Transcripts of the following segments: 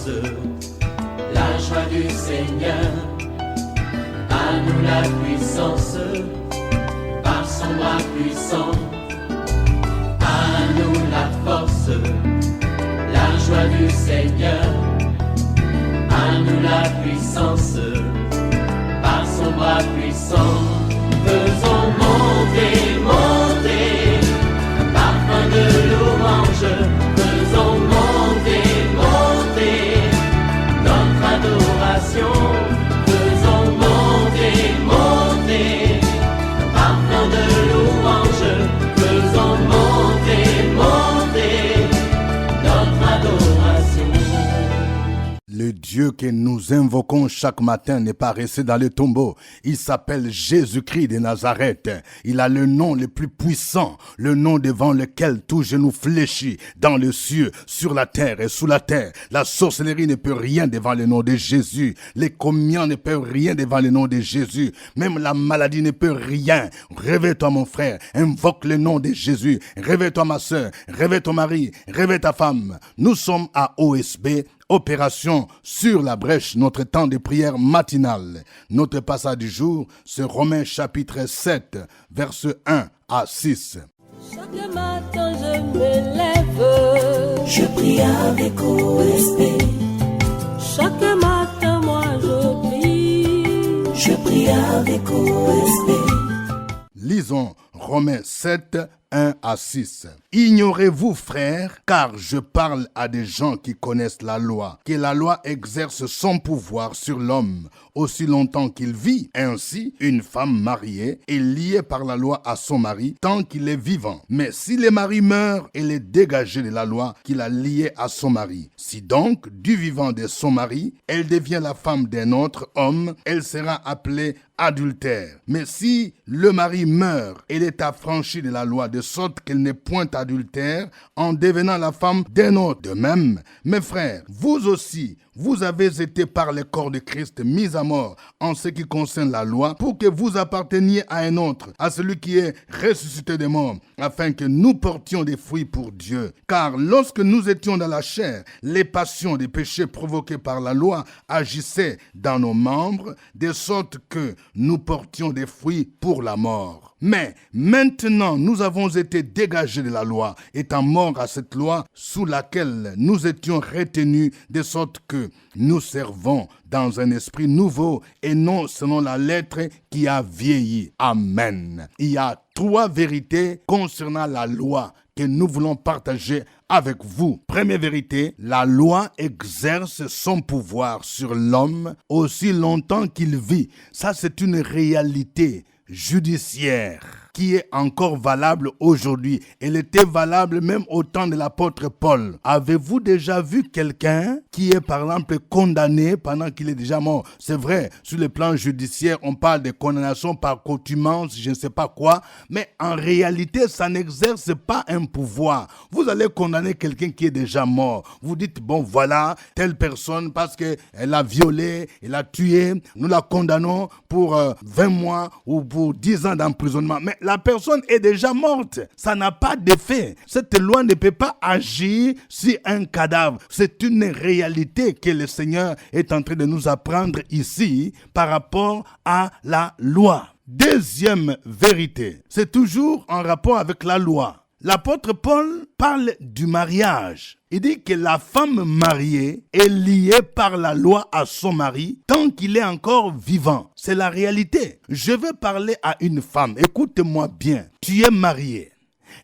force, la joie du Seigneur. À nous la puissance, par son bras puissant. À nous la force, la joie du Seigneur. À nous la puissance, par son bras puissant. Faisons monter, monter, un parfum de louange. Faisons monter, monter, notre adoration. Faisons monter, monter, un parfum de louange. Faisons monter, monter, notre adoration. Le Dieu que nous invoquons chaque matin n'est pas resté dans le tombeau. Il s'appelle Jésus-Christ de Nazareth. Il a le nom le plus puissant, le nom devant lequel tout genou fléchit dans les cieux, sur la terre et sous la terre. La sorcellerie ne peut rien devant le nom de Jésus. Les communions ne peuvent rien devant le nom de Jésus. Même la maladie ne peut rien. Réveille-toi mon frère, invoque le nom de Jésus. Réveille-toi ma soeur, réveille ton mari, réveille ta femme. Nous sommes à OSB, Opération sur la brèche, notre temps de prière matinale. Notre passage du jour, c'est Romains chapitre 7, versets 1 à 6. Chaque matin je me lève, je prie avec OSB. Chaque matin moi je prie avec OSB. Lisons Romains 7, 1 à 6. Ignorez-vous, frères, car je parle à des gens qui connaissent la loi, que la loi exerce son pouvoir sur l'homme aussi longtemps qu'il vit. Ainsi, une femme mariée est liée par la loi à son mari tant qu'il est vivant. Mais si le mari meurt, elle est dégagée de la loi qui l'a liée à son mari. Si donc, du vivant de son mari, elle devient la femme d'un autre homme, elle sera appelée adultère. Mais si le mari meurt, elle est affranchie de la loi de sorte qu'elle n'est point adultère en devenant la femme d'un autre. De même, mes frères, vous aussi, vous avez été par le corps de Christ mis à mort en ce qui concerne la loi pour que vous apparteniez à un autre, à celui qui est ressuscité des morts, afin que nous portions des fruits pour Dieu. Car lorsque nous étions dans la chair, les passions des péchés provoqués par la loi agissaient dans nos membres, de sorte que nous portions des fruits pour la mort. Mais maintenant, nous avons été dégagés de la loi, étant morts à cette loi sous laquelle nous étions retenus, de sorte que nous servons dans un esprit nouveau et non selon la lettre qui a vieilli. Amen. Il y a 3 vérités concernant la loi que nous voulons partager avec vous. Première vérité, la loi exerce son pouvoir sur l'homme aussi longtemps qu'il vit. Ça, c'est une réalité judiciaire qui est encore valable aujourd'hui. Elle était valable même au temps de l'apôtre Paul. Avez-vous déjà vu quelqu'un qui est par exemple condamné pendant qu'il est déjà mort? C'est vrai, sur le plan judiciaire, on parle de condamnation par contumace, je ne sais pas quoi, mais en réalité, ça n'exerce pas un pouvoir. Vous allez condamner quelqu'un qui est déjà mort. Vous dites, bon voilà, telle personne, parce qu'elle a violé, elle a tué, nous la condamnons pour 20 mois ou pour 10 ans d'emprisonnement. Mais la personne est déjà morte. Ça n'a pas d'effet. Cette loi ne peut pas agir sur un cadavre. C'est une réalité que le Seigneur est en train de nous apprendre ici par rapport à la loi. Deuxième vérité, c'est toujours en rapport avec la loi. L'apôtre Paul parle du mariage. Il dit que la femme mariée est liée par la loi à son mari tant qu'il est encore vivant. C'est la réalité. Je vais parler à une femme. Écoute-moi bien. Tu es marié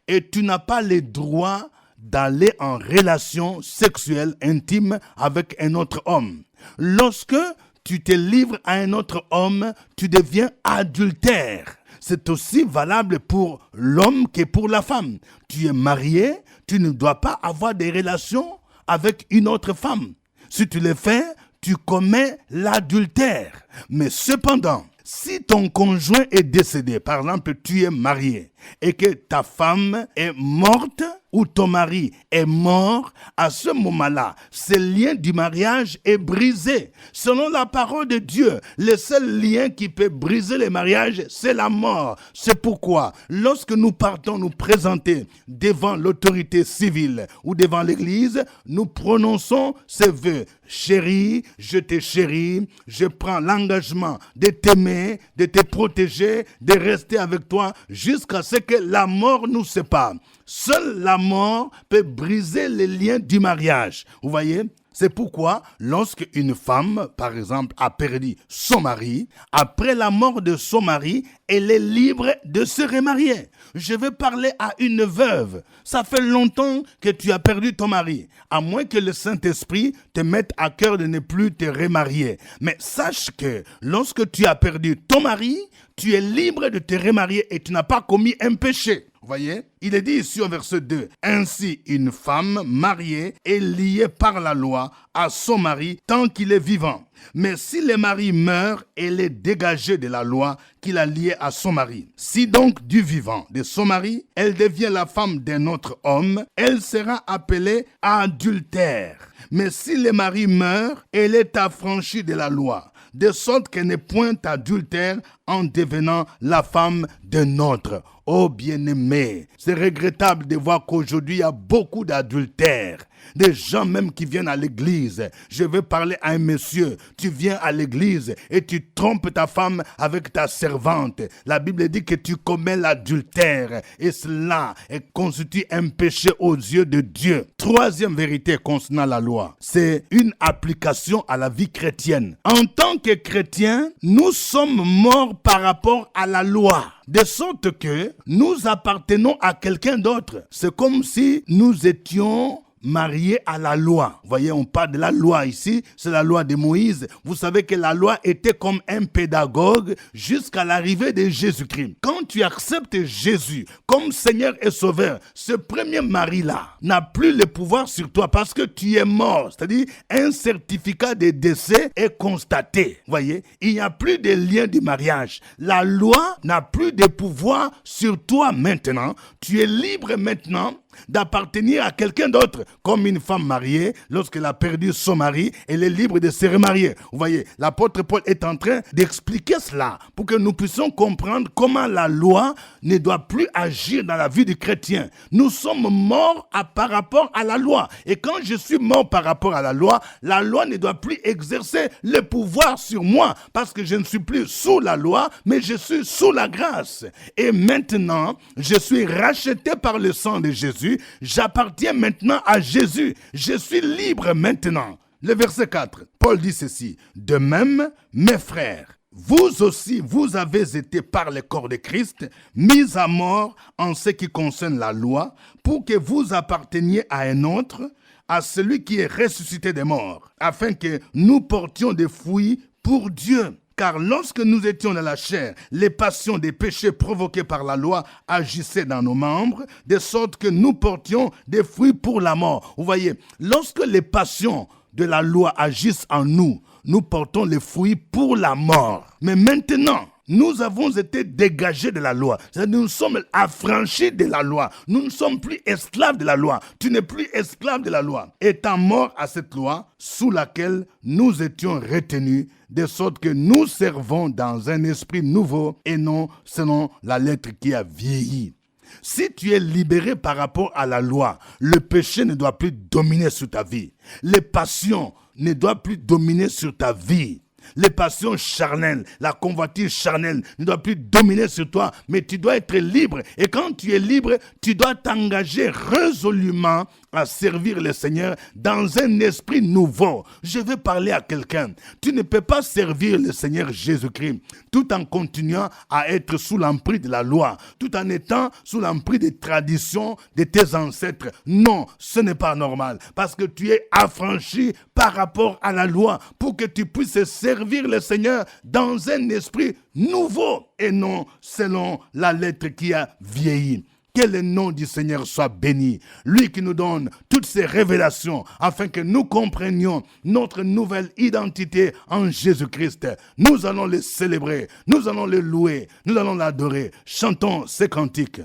et tu n'as pas le droit d'aller en relation sexuelle intime avec un autre homme. Lorsque tu te livres à un autre homme, tu deviens adultère. C'est aussi valable pour l'homme que pour la femme. Tu es marié, tu ne dois pas avoir des relations avec une autre femme. Si tu le fais, tu commets l'adultère. Mais cependant, si ton conjoint est décédé, par exemple, tu es marié et que ta femme est morte, où ton mari est mort, à ce moment-là, ce lien du mariage est brisé. Selon la parole de Dieu, le seul lien qui peut briser le mariage, c'est la mort. C'est pourquoi, lorsque nous partons nous présenter devant l'autorité civile ou devant l'église, nous prononçons ces vœux. Chérie, je te chéris, je prends l'engagement de t'aimer, de te protéger, de rester avec toi jusqu'à ce que la mort nous sépare. Seule la mort peut briser les liens du mariage. Vous voyez ? C'est pourquoi, lorsque une femme, par exemple, a perdu son mari, après la mort de son mari, elle est libre de se remarier. Je veux parler à une veuve. Ça fait longtemps que tu as perdu ton mari, à moins que le Saint-Esprit te mette à cœur de ne plus te remarier. Mais sache que lorsque tu as perdu ton mari, tu es libre de te remarier et tu n'as pas commis un péché. Vous voyez, il est dit ici au verset 2, « Ainsi une femme mariée est liée par la loi à son mari tant qu'il est vivant. Mais si le mari meurt, elle est dégagée de la loi qu'il a liée à son mari. Si donc du vivant de son mari, elle devient la femme d'un autre homme, elle sera appelée adultère. Mais si le mari meurt, elle est affranchie de la loi, de sorte qu'elle n'est point adultère en devenant la femme d'un autre. » Oh bien-aimé, c'est regrettable de voir qu'aujourd'hui il y a beaucoup d'adultères. Des gens même qui viennent à l'église. Je vais parler à un monsieur. Tu viens à l'église et tu trompes ta femme avec ta servante. La Bible dit que tu commets l'adultère et cela constitue un péché aux yeux de Dieu. Troisième vérité concernant la loi, c'est une application à la vie chrétienne. En tant que chrétiens, nous sommes morts par rapport à la loi. De sorte que nous appartenons à quelqu'un d'autre. C'est comme si nous étions mariés à la loi. Vous voyez, on parle de la loi ici, c'est la loi de Moïse. Vous savez que la loi était comme un pédagogue jusqu'à l'arrivée de Jésus-Christ. Quand tu acceptes Jésus comme Seigneur et Sauveur, ce premier mari-là n'a plus le pouvoir sur toi parce que tu es mort. C'est-à-dire, un certificat de décès est constaté. Vous voyez, il n'y a plus de lien du mariage. La loi n'a plus de pouvoir sur toi maintenant. Tu es libre maintenant d'appartenir à quelqu'un d'autre. Comme une femme mariée, lorsqu'elle a perdu son mari, elle est libre de se remarier. Vous voyez, l'apôtre Paul est en train d'expliquer cela pour que nous puissions comprendre comment la loi ne doit plus agir dans la vie du chrétien. Nous sommes morts par rapport à la loi. Et quand je suis mort par rapport à la loi ne doit plus exercer le pouvoir sur moi parce que je ne suis plus sous la loi, mais je suis sous la grâce. Et maintenant, je suis racheté par le sang de Jésus. J'appartiens maintenant à Jésus. Je suis libre maintenant. Le verset 4, Paul dit ceci. De même, mes frères, vous aussi, vous avez été par le corps de Christ mis à mort en ce qui concerne la loi, pour que vous apparteniez à un autre, à celui qui est ressuscité des morts, afin que nous portions des fruits pour Dieu. Car lorsque nous étions dans la chair, les passions des péchés provoqués par la loi agissaient dans nos membres, de sorte que nous portions des fruits pour la mort. Vous voyez, lorsque les passions de la loi agissent en nous, nous portons les fruits pour la mort. Mais maintenant, nous avons été dégagés de la loi. C'est-à-dire nous sommes affranchis de la loi. Nous ne sommes plus esclaves de la loi. Tu n'es plus esclave de la loi. Étant mort à cette loi sous laquelle nous étions retenus, de sorte que nous servons dans un esprit nouveau et non selon la lettre qui a vieilli. Si tu es libéré par rapport à la loi, le péché ne doit plus dominer sur ta vie. Les passions ne doivent plus dominer sur ta vie. Les passions charnelles, la convoitise charnelle ne doit plus dominer sur toi, mais tu dois être libre. Et quand tu es libre, tu dois t'engager résolument à servir le Seigneur dans un esprit nouveau. Je vais parler à quelqu'un. Tu ne peux pas servir le Seigneur Jésus-Christ tout en continuant à être sous l'emprise de la loi, tout en étant sous l'emprise des traditions de tes ancêtres. Non, ce n'est pas normal parce que tu es affranchi par rapport à la loi pour que tu puisses servir le Seigneur dans un esprit nouveau et non selon la lettre qui a vieilli. Que le nom du Seigneur soit béni. Lui qui nous donne toutes ces révélations afin que nous comprenions notre nouvelle identité en Jésus-Christ. Nous allons le célébrer, nous allons le louer, nous allons l'adorer. Chantons ces cantiques.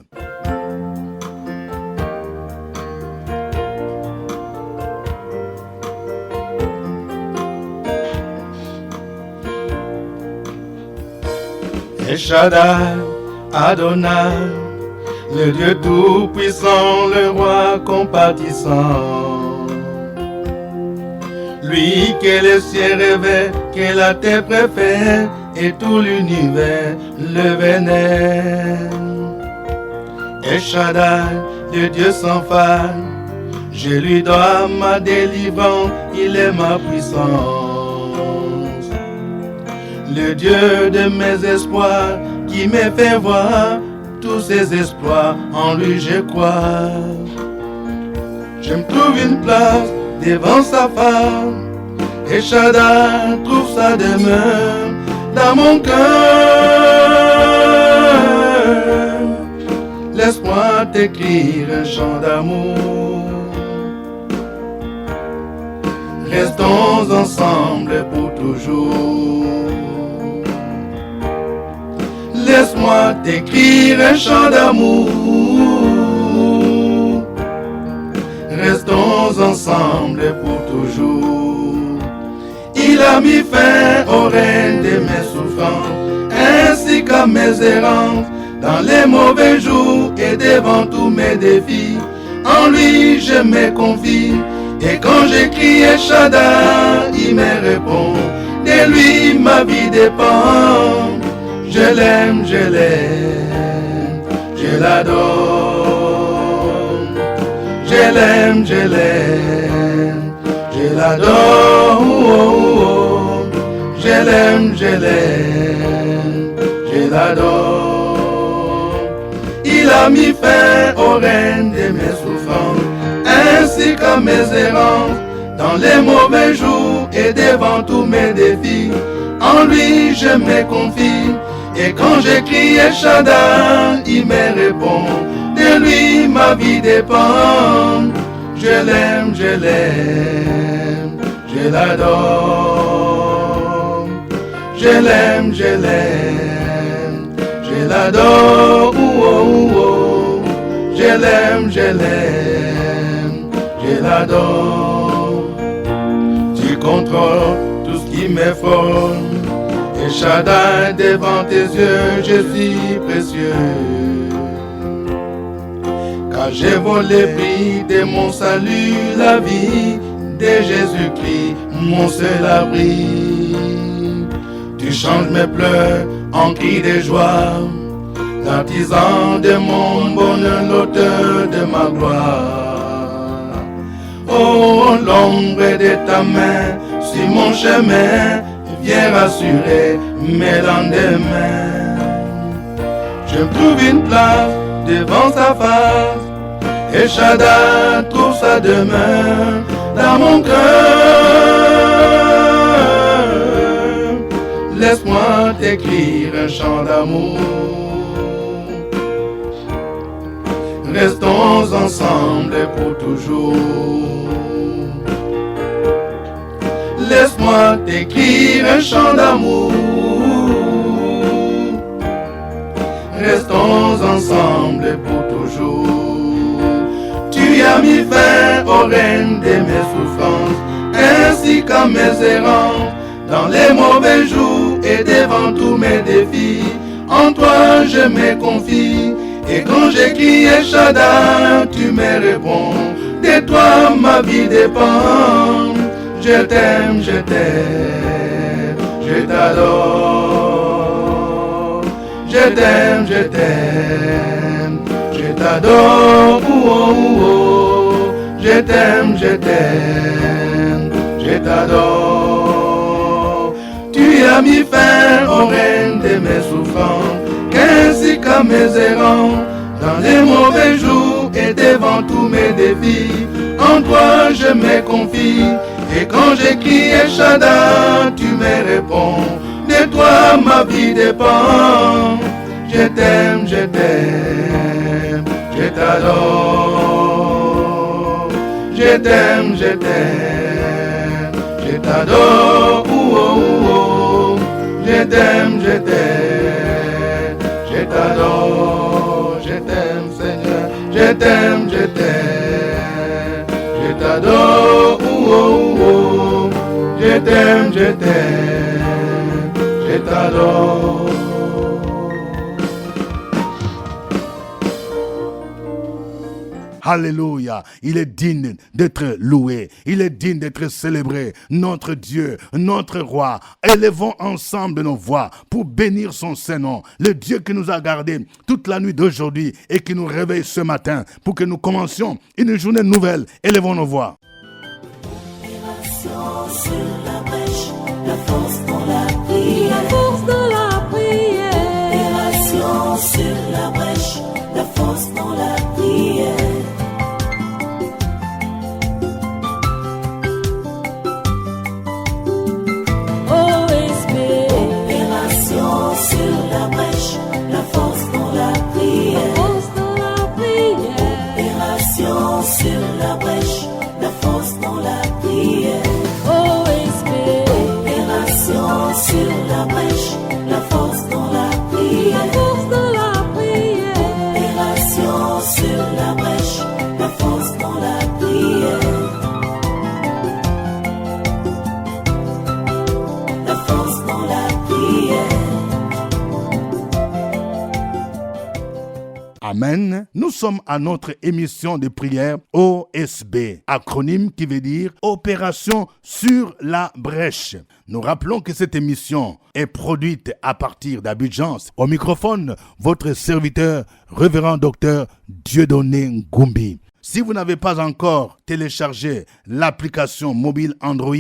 El Shaddai, Adonai, le Dieu tout-puissant, le roi compatissant. Lui que les cieux rêvaient, que la terre préfère, et tout l'univers le vénère. El Shaddai, le Dieu sans faille, je lui dois ma délivrance, il est ma puissance. Le Dieu de mes espoirs, qui me fait voir tous ses exploits, en lui je crois. Je me trouve une place devant sa femme, et Shaddai trouve sa demeure dans mon cœur. Laisse-moi t'écrire un chant d'amour. Restons ensemble pour toujours. Laisse-moi t'écrire un chant d'amour. Restons ensemble pour toujours. Il a mis fin au règne de mes souffrances, ainsi qu'à mes errances, dans les mauvais jours et devant tous mes défis. En lui je me confie, et quand j'écris El Shaddai, il me répond. De lui ma vie dépend. Je l'aime, je l'aime, je l'adore. Je l'aime, je l'aime, je l'adore. Je l'aime, je l'aime, je l'adore. Il a mis fin au règne de mes souffrances, ainsi qu'à mes errances, dans les mauvais jours et devant tous mes défis. En lui je me confie, et quand j'écris El Shaddai, il me répond. De lui ma vie dépend. Je l'aime, je l'aime, je l'adore. Je l'aime, je l'aime, je l'adore. Je l'aime, je l'aime, je l'adore. Tu contrôles tout ce qui m'effraie. El Shaddai, devant tes yeux, je suis précieux. Car j'ai volé prix de mon salut, la vie de Jésus-Christ, mon seul abri. Tu changes mes pleurs en cris de joie, l'artisan de mon bonheur, l'auteur de ma gloire. Oh, l'ombre de ta main sur mon chemin, viens rassurer mes lendemains. Je trouve une place devant sa face, et Shaddai trouve sa demeure dans mon cœur. Laisse-moi t'écrire un chant d'amour. Restons ensemble pour toujours. Laisse-moi t'écrire un chant d'amour. Restons ensemble pour toujours. Tu as mis fin au règne de mes souffrances, ainsi qu'à mes errances, dans les mauvais jours et devant tous mes défis. En toi je me confie, et quand j'écris El Shaddai, tu me réponds. De toi ma vie dépend. Je t'aime, je t'aime, je t'adore. Je t'aime, je t'aime, je t'adore. Je t'aime, je t'aime, je t'adore. Tu as mis fin au règne de mes souffrances, qu'ainsi qu'à mes errances, dans les mauvais jours et devant tous mes défis. En toi je me confie, et quand j'écris El Shaddai, tu me réponds. De toi ma vie dépend. Je t'aime, je t'aime, je t'adore. Je t'aime, je t'aime, je t'adore. Je t'aime, je t'aime, je t'adore. Je t'aime Seigneur, je t'aime, je t'aime, je t'adore. Je t'aime, je t'aime, je t'adore. Alléluia. Il est digne d'être loué. Il est digne d'être célébré. Notre Dieu, notre roi. Élevons ensemble nos voix pour bénir son Saint-Nom. Le Dieu qui nous a gardés toute la nuit d'aujourd'hui et qui nous réveille ce matin pour que nous commencions une journée nouvelle. Élevons nos voix. Sur la brèche, la force dans la prière. La force dans la prière. Opération sur la brèche, la force dans la prière. OSB. Opération sur la brèche, la force dans la prière. Force dans la prière. Opération sur la brèche, la force dans la prière. OSB. Opération sur la brèche, la force dans la prière. La force dans la prière. Opération sur la brèche, la force dans la prière. La force dans la prière. Amen. Nous sommes à notre émission de prière OSB, acronyme qui veut dire Opération sur la brèche. Nous rappelons que cette émission est produite à partir d'Abidjan. Au microphone, votre serviteur, révérend docteur Dieudonné Ngoumbi. Si vous n'avez pas encore téléchargé l'application mobile Android,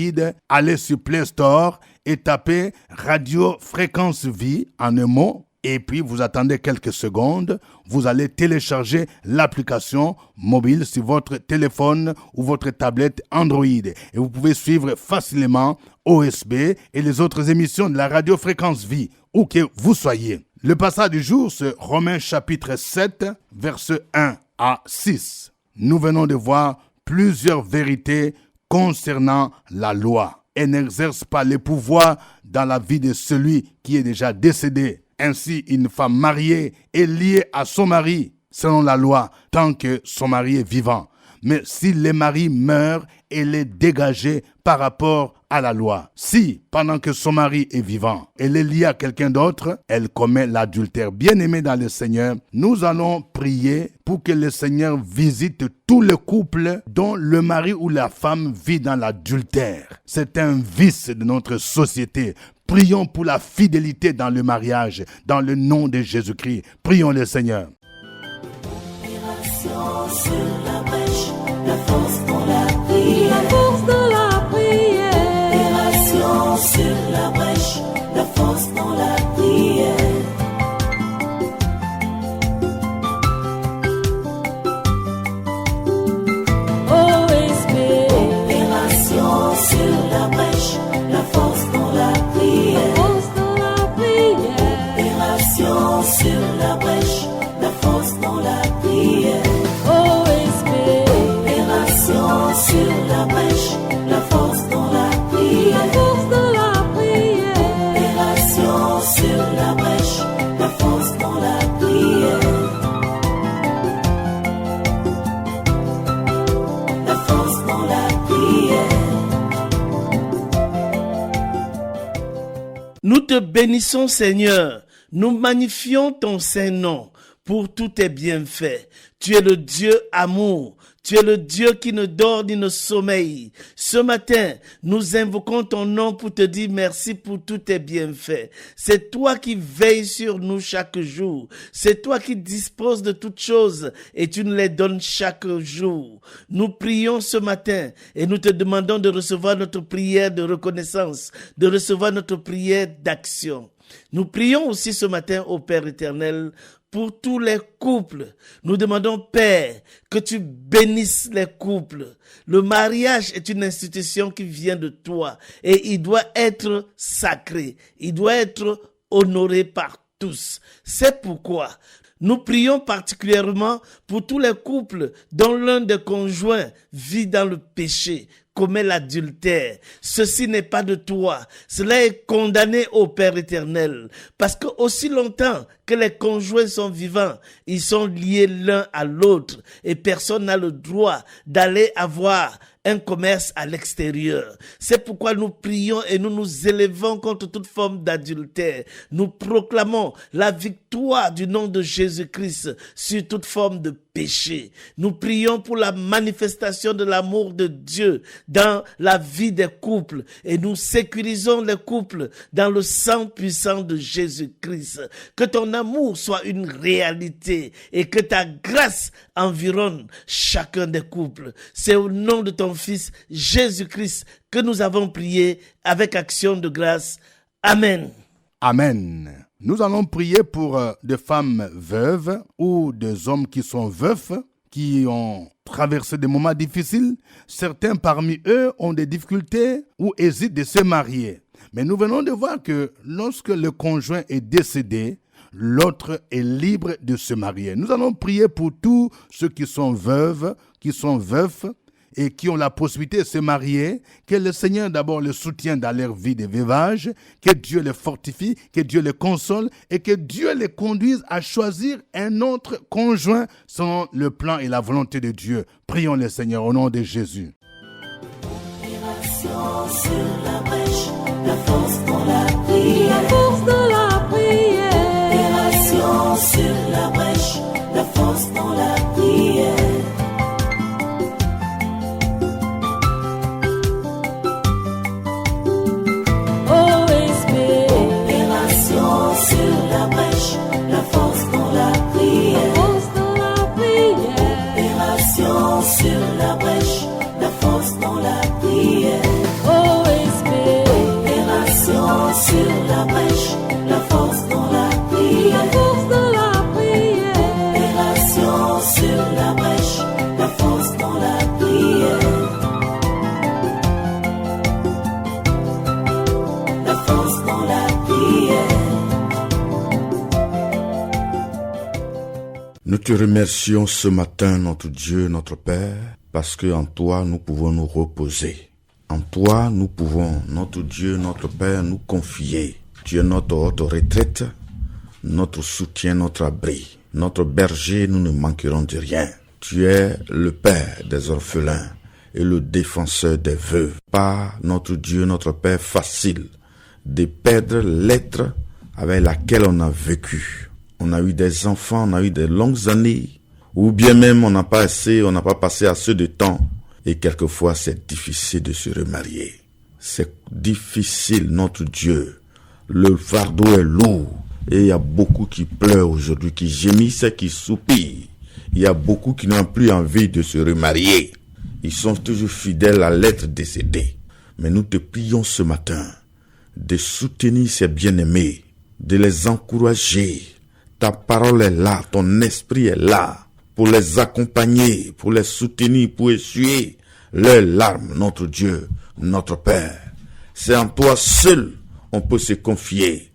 allez sur Play Store et tapez Radio Fréquence Vie en un mot. Et puis, vous attendez quelques secondes, vous allez télécharger l'application mobile sur votre téléphone ou votre tablette Android. Et vous pouvez suivre facilement OSB et les autres émissions de la Radio Fréquence Vie, où que vous soyez. Le passage du jour, c'est Romains chapitre 7, versets 1 à 6. Nous venons de voir plusieurs vérités concernant la loi. Elle n'exerce pas le pouvoir dans la vie de celui qui est déjà décédé. Ainsi, une femme mariée est liée à son mari, selon la loi, tant que son mari est vivant. Mais si le mari meurt, elle est dégagée par rapport à la loi. Si, pendant que son mari est vivant, elle est liée à quelqu'un d'autre, elle commet l'adultère. Bien-aimés dans le Seigneur, nous allons prier pour que le Seigneur visite tous les couples dont le mari ou la femme vit dans l'adultère. C'est un vice de notre société. Prions pour la fidélité dans le mariage, dans le nom de Jésus-Christ. Prions le Seigneur. Opération sur la brèche, la force dans la prière. La force dans la prière. Opération sur la brèche, la force dans la prière. OSB. Opération sur la brèche, la force dans la prière. Force dans la prière. Opération sur la brèche, la force dans la prière. OSB. Opération sur la brèche, la force dans la prière. La force dans la prière. Opération sur la brèche, la force dans la prière. La force dans la prière. Nous te bénissons, Seigneur. Nous magnifions ton Saint-Nom pour tous tes bienfaits. Tu es le Dieu amour. Tu es le Dieu qui ne dort ni ne sommeille. Ce matin, nous invoquons ton nom pour te dire merci pour tous tes bienfaits. C'est toi qui veilles sur nous chaque jour. C'est toi qui disposes de toutes choses et tu nous les donnes chaque jour. Nous prions ce matin et nous te demandons de recevoir notre prière de reconnaissance, de recevoir notre prière d'action. Nous prions aussi ce matin au Père éternel pour tous les couples. Nous demandons, Père, que tu bénisses les couples. Le mariage est une institution qui vient de toi et il doit être sacré. Il doit être honoré par tous. C'est pourquoi nous prions particulièrement pour tous les couples dont l'un des conjoints vit dans le péché, commet l'adultère. Ceci n'est pas de toi. Cela est condamné au Père éternel. Parce que aussi longtemps que les conjoints sont vivants, ils sont liés l'un à l'autre et personne n'a le droit d'aller avoir un commerce à l'extérieur. C'est pourquoi nous prions et nous nous élevons contre toute forme d'adultère. Nous proclamons la victoire du nom de Jésus-Christ sur toute forme de péché. Nous prions pour la manifestation de l'amour de Dieu dans la vie des couples et nous sécurisons les couples dans le sang puissant de Jésus-Christ. Que ton amour soit une réalité et que ta grâce environne chacun des couples. C'est au nom de ton Fils Jésus-Christ que nous avons prié avec action de grâce. Amen. Amen. Nous allons prier pour des femmes veuves ou des hommes qui sont veufs, qui ont traversé des moments difficiles. Certains parmi eux ont des difficultés ou hésitent de se marier. Mais nous venons de voir que lorsque le conjoint est décédé, l'autre est libre de se marier. Nous allons prier pour tous ceux qui sont veuves, qui sont veufs, et qui ont la possibilité de se marier, que le Seigneur d'abord les soutienne dans leur vie de veuvage, que Dieu les fortifie, que Dieu les console et que Dieu les conduise à choisir un autre conjoint selon le plan et la volonté de Dieu. Prions le Seigneur au nom de Jésus. Sur la brèche, la force dans la prière. La force dans la prière. Opération sur la brèche, la force dans la prière. Opération sur la brèche, la force dans la prière. Force dans la prière. Opération sur la brèche, la force dans la prière. OSP. Opération sur la brèche, la force dans la La prière. force dans la prière. Opération sur la brèche, la force dans la prière. La force dans la prière. Nous te remercions ce matin, notre Dieu, notre Père, parce que en toi nous pouvons nous reposer. En toi nous pouvons, notre Dieu, notre Père, nous confier. Tu es notre haute retraite, notre soutien, notre abri, notre berger, nous ne manquerons de rien. Tu es le Père des orphelins et le défenseur des veuves. Pas, notre Dieu, notre Père, facile de perdre l'être avec laquelle on a vécu. On a eu des enfants, on a eu des longues années, ou bien même on n'a pas passé assez de temps. Et quelquefois c'est difficile de se remarier. C'est difficile, notre Dieu. Le fardeau est lourd. Et il y a beaucoup qui pleurent aujourd'hui, qui gémissent et qui soupirent. Il y a beaucoup qui n'ont plus envie de se remarier. Ils sont toujours fidèles à l'être décédé. Mais nous te prions ce matin de soutenir ces bien-aimés, de les encourager. Ta parole est là, ton esprit est là pour les accompagner, pour les soutenir, pour essuyer leurs larmes, notre Dieu, notre Père. C'est en toi seul on peut se confier.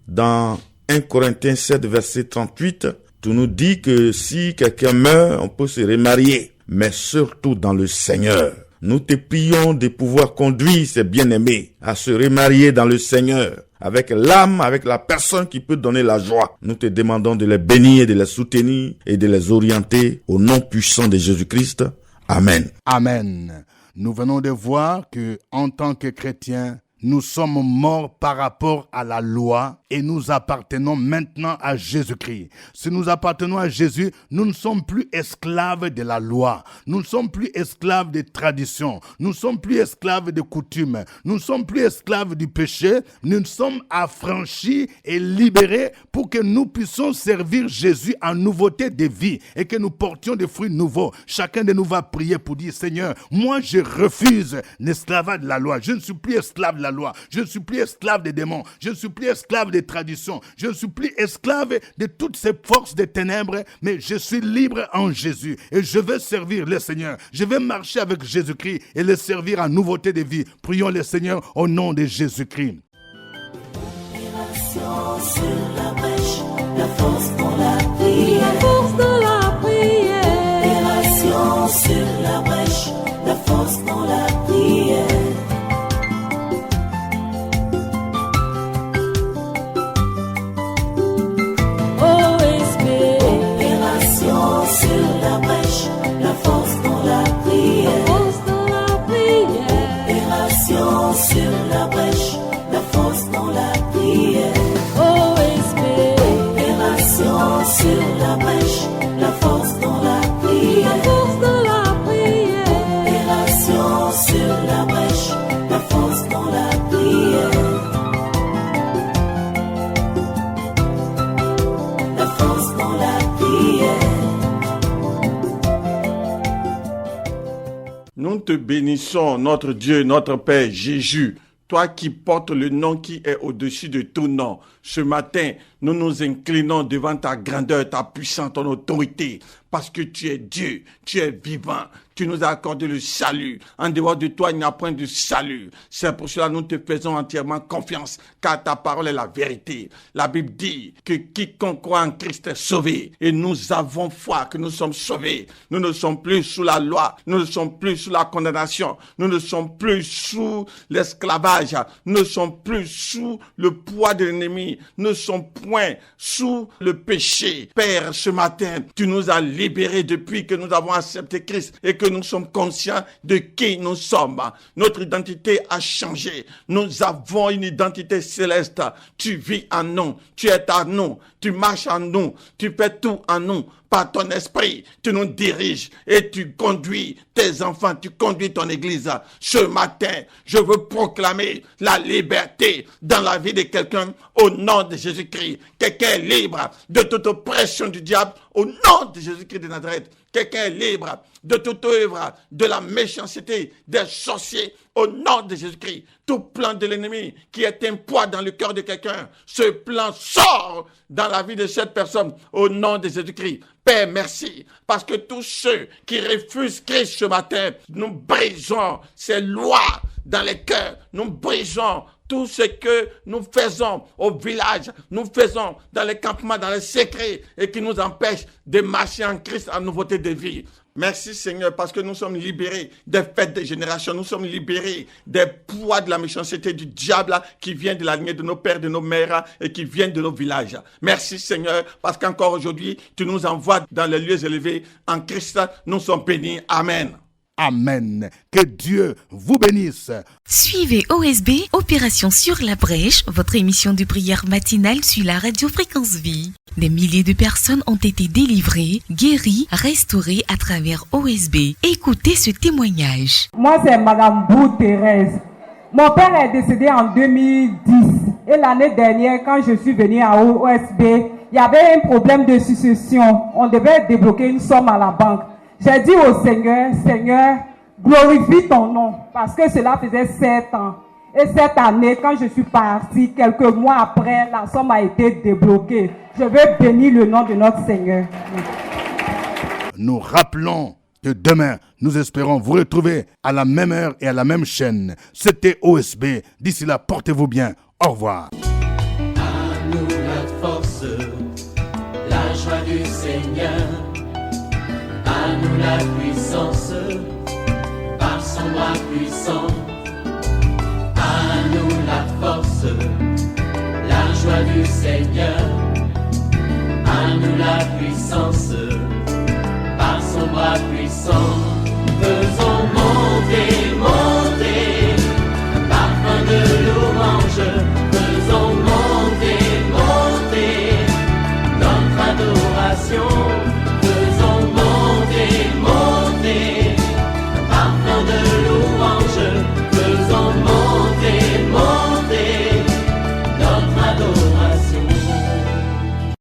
Dans 1 Corinthiens 7, verset 38, tu nous dis que si quelqu'un meurt, on peut se remarier, mais surtout dans le Seigneur. Nous te prions de pouvoir conduire ces bien-aimés à se remarier dans le Seigneur, avec l'âme, avec la personne qui peut donner la joie. Nous te demandons de les bénir, de les soutenir et de les orienter au nom puissant de Jésus-Christ. Amen. Amen. Nous venons de voir que, en tant que chrétiens, nous sommes morts par rapport à la loi et nous appartenons maintenant à Jésus-Christ. Si nous appartenons à Jésus, nous ne sommes plus esclaves de la loi. Nous ne sommes plus esclaves des traditions. Nous ne sommes plus esclaves des coutumes. Nous ne sommes plus esclaves du péché. Nous sommes affranchis et libérés pour que nous puissions servir Jésus en nouveauté de vie et que nous portions des fruits nouveaux. Chacun de nous va prier pour dire, Seigneur, moi je refuse l'esclavage de la loi. Je ne suis plus esclave de la loi. Je ne suis plus esclave des démons. Je ne suis plus esclave des traditions. Je ne suis plus esclave de toutes ces forces des ténèbres, mais je suis libre en Jésus et je veux servir le Seigneur. Je vais marcher avec Jésus-Christ et le servir en nouveauté de vie. Prions le Seigneur au nom de Jésus-Christ. Opération sur la brèche, la force dans la prière. La force dans la prière. Opération sur la brèche, la force dans la prière. OSP. Opération sur la brèche, la force dans la prière. Force dans la Opération sur la brèche, la force dans la prière. OSB, Opération sur la brèche, la force dans la la prière. force de la prière. Opération sur la brèche, la force dans la prière. La force dans la prière. Nous te bénissons, notre Dieu, notre Père Jésus, toi qui portes le nom qui est au-dessus de tout nom. Ce matin, nous nous inclinons devant ta grandeur, ta puissance, ton autorité, parce que tu es Dieu, tu es vivant, tu nous as accordé le salut. En dehors de toi, il n'y a point de salut. C'est pour cela que nous te faisons entièrement confiance, car ta parole est la vérité. La Bible dit que quiconque croit en Christ est sauvé, et nous avons foi que nous sommes sauvés. Nous ne sommes plus sous la loi, nous ne sommes plus sous la condamnation, nous ne sommes plus sous l'esclavage, nous ne sommes plus sous le poids de l'ennemi, nous ne sommes point sous le péché. Père, ce matin, tu nous as libérés depuis que nous avons accepté Christ et que nous sommes conscients de qui nous sommes. Notre identité a changé. Nous avons une identité céleste. Tu vis en nous, tu es en nous, tu marches en nous, tu fais tout en nous. Par ton esprit, tu nous diriges et tu conduis tes enfants, tu conduis ton église. Ce matin, je veux proclamer la liberté dans la vie de quelqu'un au nom de Jésus-Christ. Quelqu'un est libre de toute oppression du diable au nom de Jésus-Christ de Nazareth. Quelqu'un est libre de toute œuvre de la méchanceté des sorciers au nom de Jésus-Christ. Tout plan de l'ennemi qui est un poids dans le cœur de quelqu'un, ce plan sort dans la vie de cette personne au nom de Jésus-Christ. Père, merci, parce que tous ceux qui refusent Christ ce matin, nous brisons ces lois dans les cœurs, nous brisons tout ce que nous faisons au village, nous faisons dans les campements, dans les secrets, et qui nous empêche de marcher en Christ en nouveauté de vie. Merci Seigneur, parce que nous sommes libérés des fêtes des générations, nous sommes libérés des poids de la méchanceté du diable qui vient de la lignée de nos pères, de nos mères et qui vient de nos villages. Merci Seigneur, parce qu'encore aujourd'hui, tu nous envoies dans les lieux élevés. En Christ, nous sommes bénis. Amen. Amen. Que Dieu vous bénisse. Suivez OSB, Opération sur la brèche, votre émission de prière matinale sur la radio Fréquence Vie. Des milliers de personnes ont été délivrées, guéries, restaurées à travers OSB. Écoutez ce témoignage. Moi, c'est Madame Bou Thérèse. Mon père est décédé en 2010. Et l'année dernière, quand je suis venue à OSB, il y avait un problème de succession. On devait débloquer une somme à la banque. J'ai dit au Seigneur, Seigneur, glorifie ton nom, parce que cela faisait 7 ans. Et cette année, quand je suis partie, quelques mois après, la somme a été débloquée. Je veux bénir le nom de notre Seigneur. Nous rappelons que demain, nous espérons vous retrouver à la même heure et à la même chaîne. C'était OSB. D'ici là, portez-vous bien. Au revoir. À nous la force, la joie du Seigneur. À nous la puissance, par son bras puissant. À nous la force, la joie du Seigneur. À nous la puissance, par son bras puissant.